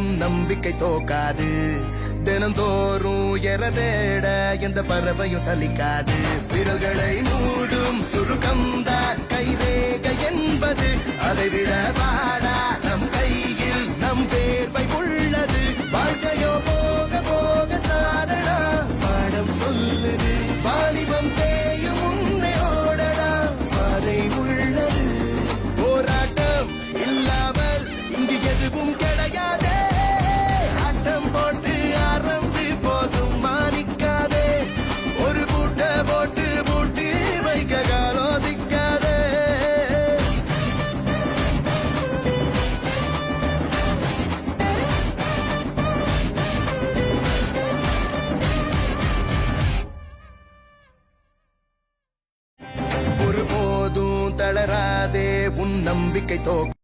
உன் நம்பிக்கை தோக்காது. தினந்தோறும் எரதேட எந்த பறவையும் சலிக்காது. விரல்களை மூடும் சுருக்கம்தான் கைரேக என்பது. அதைவிட வாடா நம் கையில் நம் வேர்வை உள்ளது. வாழ்க்கையோ போக போக தாரடா பாடம் சொல்லுது. வாலிபம் தேயும் முன்னே ஓடடா பாதை உள்ளது. போராட்டம் இல்லாமல் இங்கு எதுவும் கிடையாதே. ஆட்டம் போட்டு ஆரம்பி போசும் மாணிக்காதே. ஒரு பூட்ட போட்டு பூட்டி வைக்க காலோசிக்காதே. ஒருபோதும் தளராதே உன் நம்பிக்கை தோக்க